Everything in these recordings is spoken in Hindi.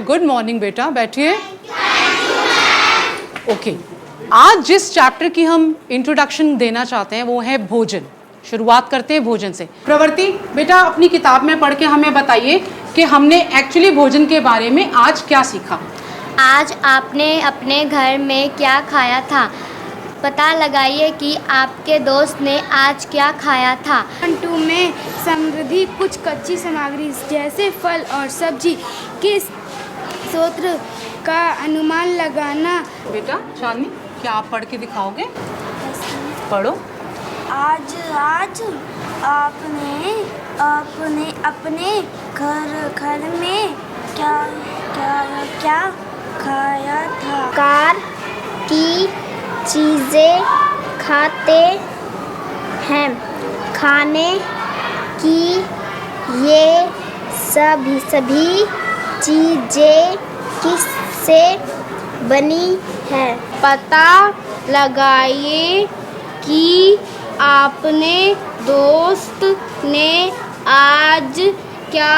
गुड मॉर्निंग बेटा, बैठिए। ओके, आज जिस चैप्टर की हम इंट्रोडक्शन देना चाहते हैं वो है भोजन। शुरुआत करते हैं भोजन से। प्रवृत्ति बेटा, अपनी किताब में पढ़ के हमें बताइए कि हमने एक्चुअली भोजन के बारे में आज क्या सीखा। आज आपने अपने घर में क्या खाया था? पता लगाइए कि आपके दोस्त ने आज क्या खाया था। 2 में समृद्धि कुछ कच्ची सामग्री जैसे फल और सब्जी के स्रोत का अनुमान लगाना। बेटा चांदनी, क्या आप पढ़ के दिखाओगे? पढ़ो। आज आपने अपने घर में क्या खाया था? कार की चीज़ें खाते हैं। खाने की ये सभी चीज़ें किससे बनी है? पता लगाइए कि आपने दोस्त ने आज क्या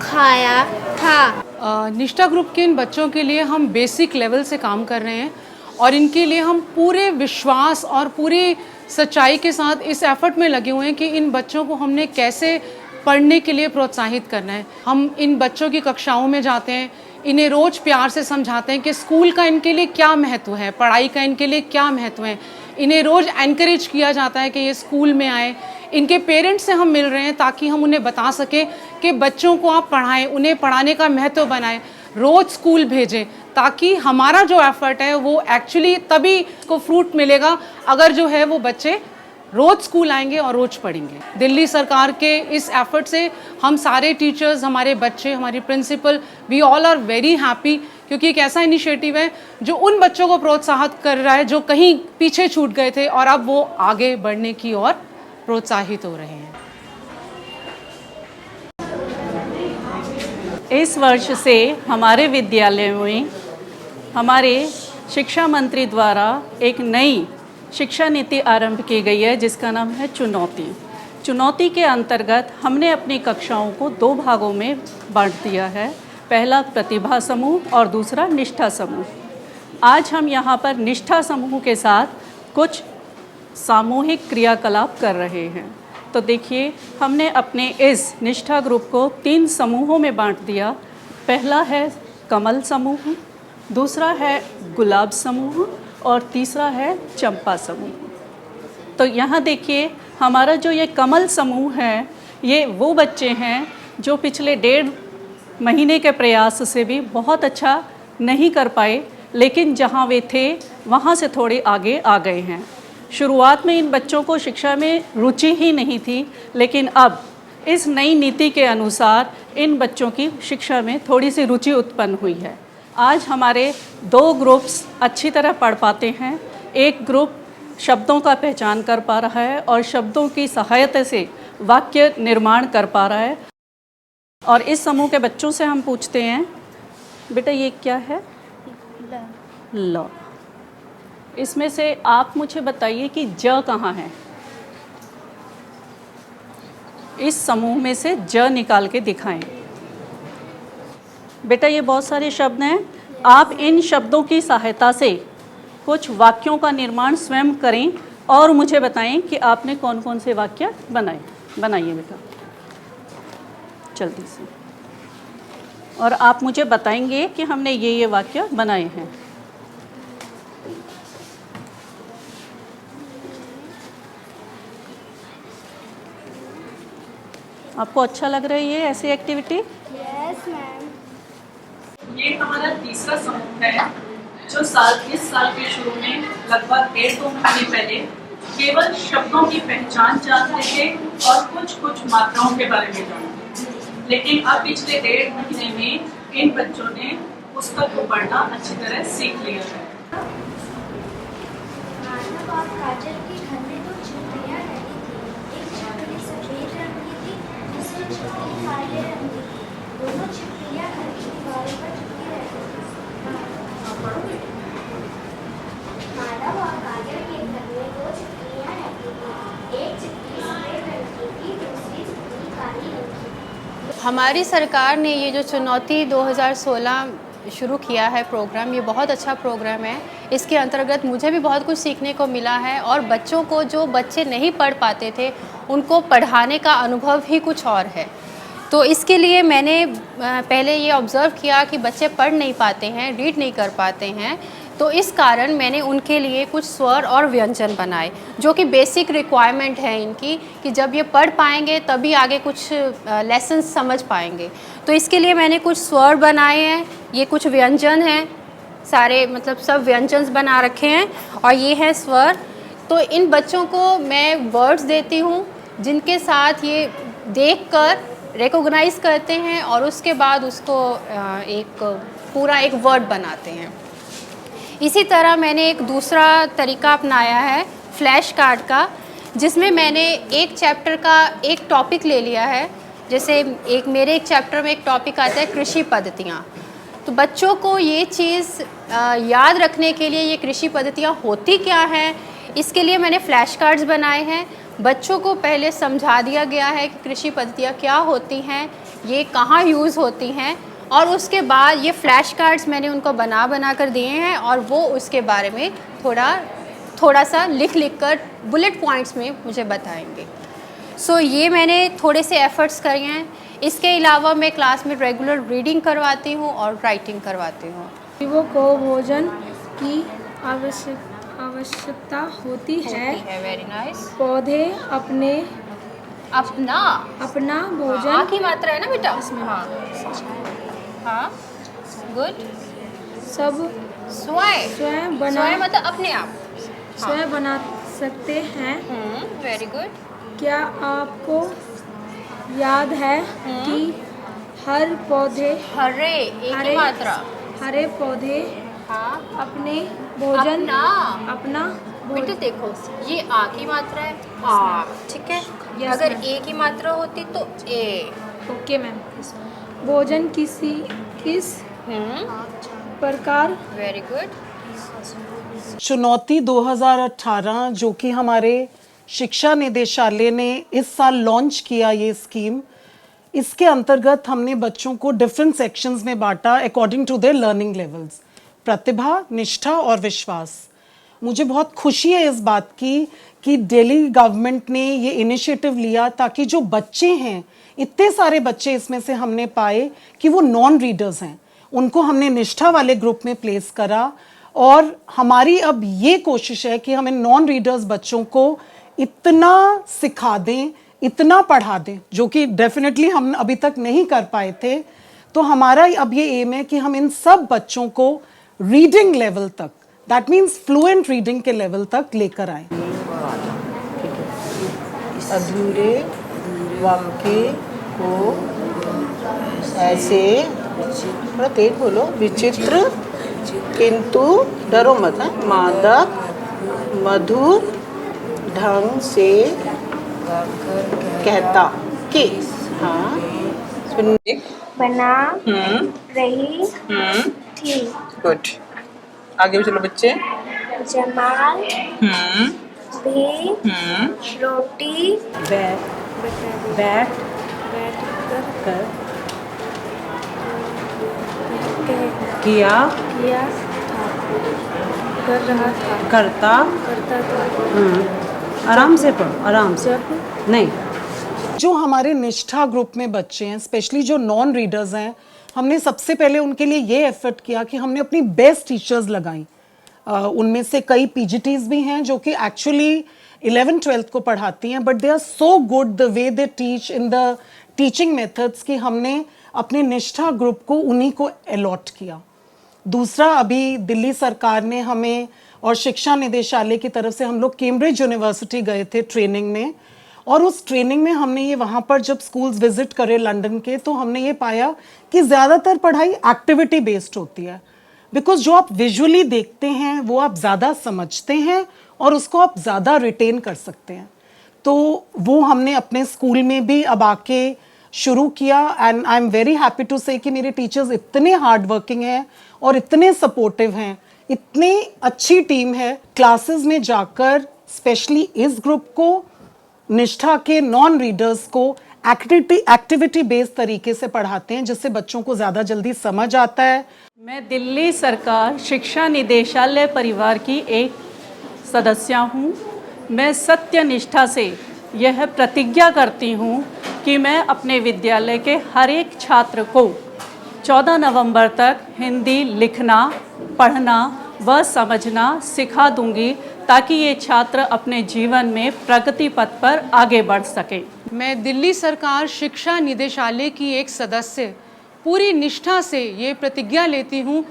खाया था। निष्ठा ग्रुप के इन बच्चों के लिए हम बेसिक लेवल से काम कर रहे हैं और इनके लिए हम पूरे विश्वास और पूरी सच्चाई के साथ इस एफर्ट में लगे हुए हैं कि इन बच्चों को हमने कैसे पढ़ने के लिए प्रोत्साहित करना है। हम इन बच्चों की कक्षाओं में जाते हैं, इन्हें रोज़ प्यार से समझाते हैं कि स्कूल का इनके लिए क्या महत्व है, पढ़ाई का इनके लिए क्या महत्व है। इन्हें रोज़ एनकरेज किया जाता है कि ये स्कूल में आए। इनके पेरेंट्स से हम मिल रहे हैं ताकि हम उन्हें बता सकें कि बच्चों को आप पढ़ाएं, उन्हें पढ़ाने का महत्व बनाएं, रोज़ स्कूल भेजें, ताकि हमारा जो एफर्ट है वो एक्चुअली तभी को फ्रूट मिलेगा अगर जो है वो बच्चे रोज़ स्कूल आएंगे और रोज़ पढ़ेंगे। दिल्ली सरकार के इस एफर्ट से हम सारे टीचर्स, हमारे बच्चे, हमारी principal, we all are very happy, क्योंकि एक ऐसा इनिशिएटिव है जो उन बच्चों को प्रोत्साहित कर रहा है जो कहीं पीछे छूट गए थे और अब वो आगे बढ़ने की ओर प्रोत्साहित हो रहे हैं। इस वर्ष से हमारे विद्यालय में हमारे शिक्षा मंत्री द्वारा एक नई शिक्षा नीति आरंभ की गई है जिसका नाम है चुनौती के अंतर्गत हमने अपनी कक्षाओं को 2 भागों में बांट दिया है। पहला प्रतिभा समूह और दूसरा निष्ठा समूह। आज हम यहाँ पर निष्ठा समूह के साथ कुछ सामूहिक क्रियाकलाप कर रहे हैं। तो देखिए, हमने अपने इस निष्ठा ग्रुप को 3 समूहों में बांट दिया। पहला है कमल समूह, दूसरा है गुलाब समूह और तीसरा है चंपा समूह। तो यहाँ देखिए, हमारा जो ये कमल समूह है, ये वो बच्चे हैं जो पिछले 1.5 महीने के प्रयास से भी बहुत अच्छा नहीं कर पाए, लेकिन जहाँ वे थे वहाँ से थोड़े आगे आ गए हैं। शुरुआत में इन बच्चों को शिक्षा में रुचि ही नहीं थी, लेकिन अब इस नई नीति के अनुसार इन बच्चों की शिक्षा में थोड़ी सी रुचि उत्पन्न हुई है। आज हमारे 2 ग्रुप्स अच्छी तरह पढ़ पाते हैं। एक ग्रुप शब्दों का पहचान कर पा रहा है और शब्दों की सहायता से वाक्य निर्माण कर पा रहा है। और इस समूह के बच्चों से हम पूछते हैं, बेटा ये क्या है? ल। इसमें से आप मुझे बताइए कि ज कहाँ है? इस समूह में से ज निकाल के दिखाएं। बेटा ये बहुत सारे शब्द हैं, आप इन शब्दों की सहायता से कुछ वाक्यों का निर्माण स्वयं करें और मुझे बताएं कि आपने कौन कौन से वाक्य बनाइए बेटा जल्दी से। और आप मुझे बताएंगे कि हमने ये वाक्य बनाए हैं। आपको अच्छा लग रहा है ये ऐसी एक्टिविटी? Yes ma'am. ये हमारा तीसरा समूह है जो इस साल के शुरू में लगभग 1.5-2 महीने पहले केवल शब्दों की पहचान जानते थे और कुछ मात्राओं के बारे में जानते थे, लेकिन अब पिछले 1.5 महीने में इन बच्चों ने पुस्तक को पढ़ना अच्छी तरह सीख लिया है। हमारी सरकार ने ये जो चुनौती 2016 शुरू किया है प्रोग्राम, ये बहुत अच्छा प्रोग्राम है। इसके अंतर्गत मुझे भी बहुत कुछ सीखने को मिला है और बच्चों को, जो बच्चे नहीं पढ़ पाते थे, उनको पढ़ाने का अनुभव ही कुछ और है। तो इसके लिए मैंने पहले ये ऑब्ज़र्व किया कि बच्चे पढ़ नहीं पाते हैं, रीड नहीं कर पाते हैं, तो इस कारण मैंने उनके लिए कुछ स्वर और व्यंजन बनाए जो कि बेसिक रिक्वायरमेंट है इनकी, कि जब ये पढ़ पाएंगे तभी आगे कुछ लेसन्स समझ पाएंगे। तो इसके लिए मैंने कुछ स्वर बनाए हैं, ये कुछ व्यंजन हैं, सारे मतलब सब व्यंजन बना रखे हैं और ये हैं स्वर। तो इन बच्चों को मैं वर्ड्स देती हूँ जिनके साथ ये देखकर रिकॉग्नाइज़ करते हैं और उसके बाद उसको एक पूरा एक वर्ड बनाते हैं। इसी तरह मैंने एक दूसरा तरीका अपनाया है फ्लैश कार्ड का, जिसमें मैंने एक चैप्टर का एक टॉपिक ले लिया है। जैसे मेरे एक चैप्टर में एक टॉपिक आता है कृषि पद्धतियाँ। तो बच्चों को ये चीज़ याद रखने के लिए, ये कृषि पद्धतियाँ होती क्या हैं, इसके लिए मैंने फ्लैश कार्ड्स बनाए हैं। बच्चों को पहले समझा दिया गया है कि कृषि पद्धतियाँ क्या होती हैं, ये कहाँ यूज़ होती हैं, और उसके बाद ये फ्लैश कार्ड्स मैंने उनको बना कर दिए हैं और वो उसके बारे में थोड़ा सा लिख कर बुलेट पॉइंट्स में मुझे बताएंगे। सो ये मैंने थोड़े से एफ़र्ट्स करे हैं। इसके अलावा मैं क्लास में रेगुलर रीडिंग करवाती हूँ और राइटिंग करवाती हूँ। जीवों को भोजन की आवश्यकता होती है। Very nice. पौधे अपना भोजन की मात्रा है ना बेटा उसमें। हाँ गुड। सब स्वयं मतलब अपने आप स्वयं बना सकते हैं। Very good. क्या आपको याद है कि हर पौधे हरे एक ही मात्रा, हरे पौधे हाँ अपने भोजन अपना बेटे देखो ये आ की मात्रा है, आ ठीक है। Yes, अगर ma'am. ए की मात्रा होती तो ए। Okay ma'am. भोजन किस प्रकार। Very good. चुनौती 2018 जो कि हमारे शिक्षा निदेशालय ने इस साल लॉन्च किया, ये स्कीम, इसके अंतर्गत हमने बच्चों को डिफरेंट सेक्शंस में बांटा according to their learning levels, प्रतिभा, निष्ठा और विश्वास। मुझे बहुत खुशी है इस बात की कि दिल्ली गवर्नमेंट ने ये इनिशिएटिव लिया ताकि जो बच्चे हैं, इतने सारे बच्चे इसमें से हमने पाए कि वो नॉन रीडर्स हैं, उनको हमने निष्ठा वाले ग्रुप में प्लेस करा। और हमारी अब ये कोशिश है कि हम इन नॉन रीडर्स बच्चों को इतना सिखा दें, इतना पढ़ा दें, जो कि डेफिनेटली हम अभी तक नहीं कर पाए थे। तो हमारा अब ये एम है कि हम इन सब बच्चों को रीडिंग लेवल तक, दैट मीन्स फ्लुएंट रीडिंग के लेवल तक लेकर आए। अधूरे वाक्य को ऐसे प्रत्येक बोलो, विचित्र किंतु डरो मत, मादक मधुर ढंग से कहता कि हाँ सुनने बना रही थी। गुड। आगे भी चलो बच्चे। जमाल भी रोटी बैठ कर किया करता आराम से पढ़ो, आराम से नहीं। जो हमारे निष्ठा ग्रुप में बच्चे हैं, स्पेशली जो नॉन रीडर्स हैं, हमने सबसे पहले उनके लिए ये एफर्ट किया कि हमने अपनी बेस्ट टीचर्स लगाई। उनमें से कई पीजीटीज भी हैं जो कि एक्चुअली 11th-12th को पढ़ाती हैं, but they are so good the way they teach in the teaching methods कि हमने अपने निष्ठा ग्रुप को उन्हीं को अलॉट किया। दूसरा, अभी दिल्ली सरकार ने हमें और शिक्षा निदेशालय की तरफ से हम लोग कैम्ब्रिज यूनिवर्सिटी गए थे ट्रेनिंग में, और उस ट्रेनिंग में हमने ये वहाँ पर जब स्कूल्स विजिट करे लंदन के, तो हमने ये पाया कि ज़्यादातर पढ़ाई एक्टिविटी बेस्ड होती है। बिकॉज जो आप विजुअली देखते हैं वो आप ज़्यादा समझते हैं और उसको आप ज़्यादा रिटेन कर सकते हैं। तो वो हमने अपने स्कूल में भी अब आके शुरू किया, and I am very happy to say कि मेरे टीचर्स इतने हार्ड वर्किंग हैं और इतने सपोर्टिव हैं, इतनी अच्छी टीम है। क्लासेस में जाकर स्पेशली इस ग्रुप को, निष्ठा के नॉन रीडर्स को एक्टिविटी बेस्ड तरीके से पढ़ाते हैं, जिससे बच्चों को ज़्यादा जल्दी समझ आता है। मैं दिल्ली सरकार शिक्षा निदेशालय परिवार की एक सदस्य हूँ। मैं सत्य निष्ठा से यह प्रतिज्ञा करती हूँ कि मैं अपने विद्यालय के हर एक छात्र को 14 नवंबर तक हिंदी लिखना, पढ़ना व समझना सिखा दूंगी, ताकि ये छात्र अपने जीवन में प्रगति पथ पर आगे बढ़ सकें। मैं दिल्ली सरकार शिक्षा निदेशालय की एक सदस्य पूरी निष्ठा से ये प्रतिज्ञा लेती हूँ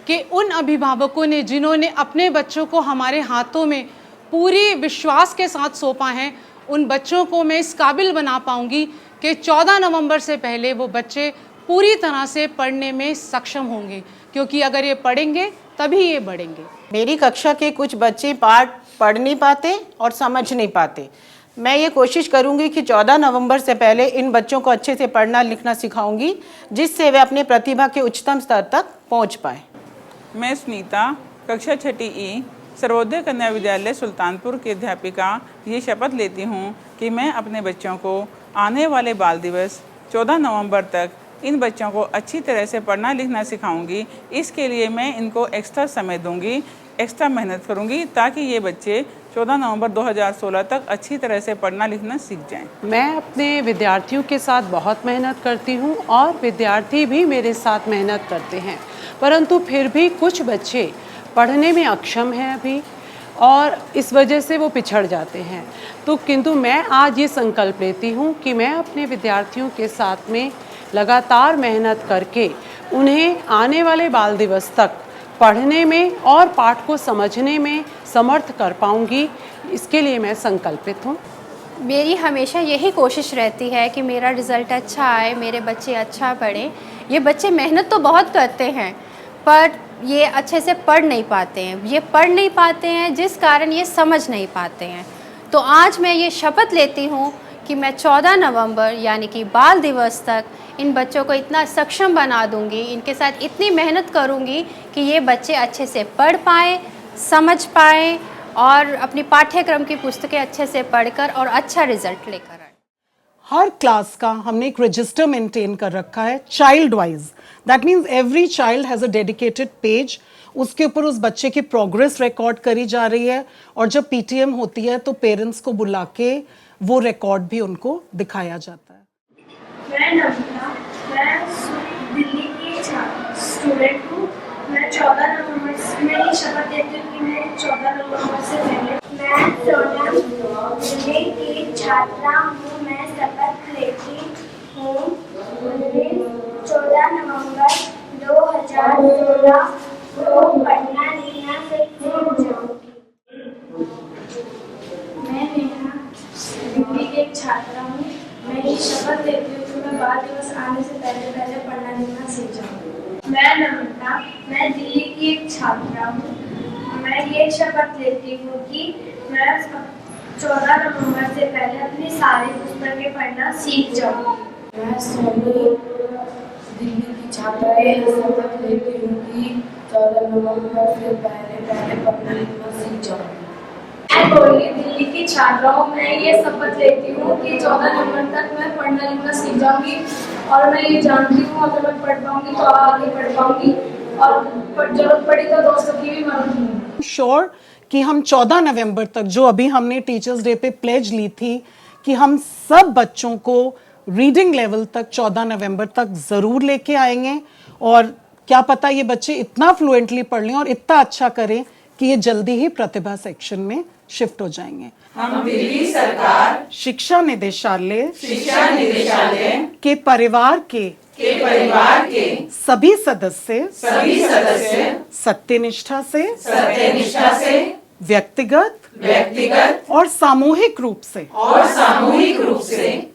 कि उन अभिभावकों ने जिन्होंने अपने बच्चों को हमारे हाथों में पूरी विश्वास के साथ सौंपा है, उन बच्चों को मैं इस काबिल बना पाऊँगी कि 14 नवंबर से पहले वो बच्चे पूरी तरह से पढ़ने में सक्षम होंगे, क्योंकि अगर ये पढ़ेंगे तभी ये बढ़ेंगे। मेरी कक्षा के कुछ बच्चे पाठ पढ़ नहीं पाते और समझ नहीं पाते। मैं ये कोशिश करूंगी कि 14 नवंबर से पहले इन बच्चों को अच्छे से पढ़ना लिखना सिखाऊंगी, जिससे वे अपनी प्रतिभा के उच्चतम स्तर तक पहुंच पाए। मैं सुनीता, कक्षा 6ठी ई, सर्वोदय कन्या विद्यालय सुल्तानपुर की अध्यापिका, ये शपथ लेती हूँ कि मैं अपने बच्चों को आने वाले बाल दिवस 14 नवंबर तक इन बच्चों को अच्छी तरह से पढ़ना लिखना सिखाऊंगी। इसके लिए मैं इनको एक्स्ट्रा समय दूंगी, एक्स्ट्रा मेहनत करूंगी, ताकि ये बच्चे 14 नवंबर 2016 तक अच्छी तरह से पढ़ना लिखना सीख जाएं। मैं अपने विद्यार्थियों के साथ बहुत मेहनत करती हूँ और विद्यार्थी भी मेरे साथ मेहनत करते हैं, परंतु फिर भी कुछ बच्चे पढ़ने में अक्षम हैं अभी, और इस वजह से वो पिछड़ जाते हैं। तो किंतु मैं आज ये संकल्प लेती हूँ कि मैं अपने विद्यार्थियों के साथ में लगातार मेहनत करके उन्हें आने वाले बाल दिवस तक पढ़ने में और पाठ को समझने में समर्थ कर पाऊंगी। इसके लिए मैं संकल्पित हूँ। मेरी हमेशा यही कोशिश रहती है कि मेरा रिज़ल्ट अच्छा आए, मेरे बच्चे अच्छा पढ़ें। ये बच्चे मेहनत तो बहुत करते हैं, पर ये अच्छे से पढ़ नहीं पाते हैं। ये पढ़ नहीं पाते हैं जिस कारण ये समझ नहीं पाते हैं। तो आज मैं ये शपथ लेती हूँ कि मैं 14 नवंबर यानी कि बाल दिवस तक इन बच्चों को इतना सक्षम बना दूंगी, इनके साथ इतनी मेहनत करूंगी कि ये बच्चे अच्छे से पढ़ पाएँ, समझ पाएँ और अपनी पाठ्यक्रम की पुस्तकें अच्छे से पढ़कर और अच्छा रिजल्ट लेकर आए। हर क्लास का हमने एक रजिस्टर मेंटेन कर रखा है child wise. That means every child has a dedicated page. उसके ऊपर उस बच्चे की प्रोग्रेस रिकॉर्ड करी जा रही है, और जब पीटीएम होती है तो पेरेंट्स को बुला के वो रिकॉर्ड भी उनको दिखाया जाता है। मैं नमिता, मैं दिल्ली की स्टूडेंट हूँ। मैं 14 नवंबर से मैं ये शपथ लेती हूँ कि मैं 14 नवंबर से पहले मैं सोनम दिल्ली की छात्रा हूँ। मैं शपथ लेती हूँ 14 नवंबर 2016 को पढ़ना लिखना सीख जाऊँगी। मैं नेहा दिल्ली की एक छात्रा हूँ। मैं ये शपथ लेती हूँ कि मैं बाल दिवस आने से पहले पढ़ना लिखना सीख जाऊँगी। मैं नमिता, मैं दिल्ली की एक छात्रा हूँ। मैं ये शपथ लेती हूँ कि मैं 14 नवंबर से पहले अपनी सारी पुस्तकें पढ़ना सीख जाऊँगी। मैं सोनी दिल्ली की छात्रा है। शपथ लेती हूँ कि 14 नवंबर से पहले पढ़ना लिखना सीख जाऊँगी। मैं गोली दिल्ली की छात्रा हूँ। मैं ये शपथ लेती हूँ कि 14 नवंबर तक मैं पढ़ना लिखना सीख जाऊँगी, और मैं ये जानती हूँ अगर मैं पढ़ पाऊँगी तो आगे पढ़ पाऊँगी, और जरूरत पड़ी तो दोस्तों की भी मदद लूँगी। श्योर कि हम 14 नवंबर तक, जो अभी हमने टीचर्स डे पे प्लेज ली थी कि हम सब बच्चों को रीडिंग लेवल तक 14 नवंबर तक ज़रूर लेके आएंगे, और क्या पता ये बच्चे इतना फ्लुएंटली पढ़ लें और इतना अच्छा करें कि ये जल्दी ही प्रतिभा सेक्शन में शिफ्ट हो जाएंगे। हम दिल्ली सरकार शिक्षा निदेशालय के परिवार के सभी सदस्य सत्यनिष्ठा से व्यक्तिगत और सामूहिक रूप से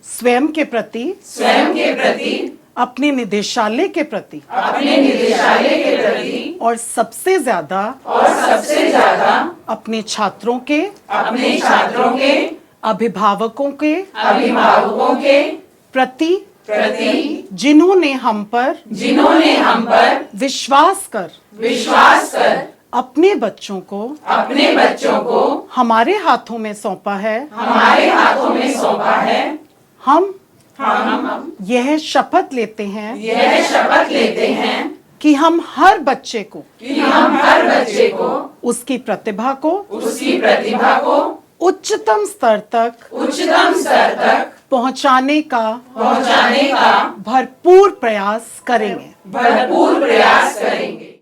स्वयं के प्रति अपने निदेशालय के प्रति और सबसे ज्यादा अपने छात्रों के अभिभावकों के प्रति जिन्होंने हम पर विश्वास कर अपने बच्चों को हमारे हाथों में सौंपा है, हम हम यह शपथ लेते हैं कि हम हर बच्चे को उसकी प्रतिभा को उच्चतम स्तर तक पहुंचाने का पहुंचाने का भरपूर प्रयास करेंगे। भरपूर प्रयास करेंगे।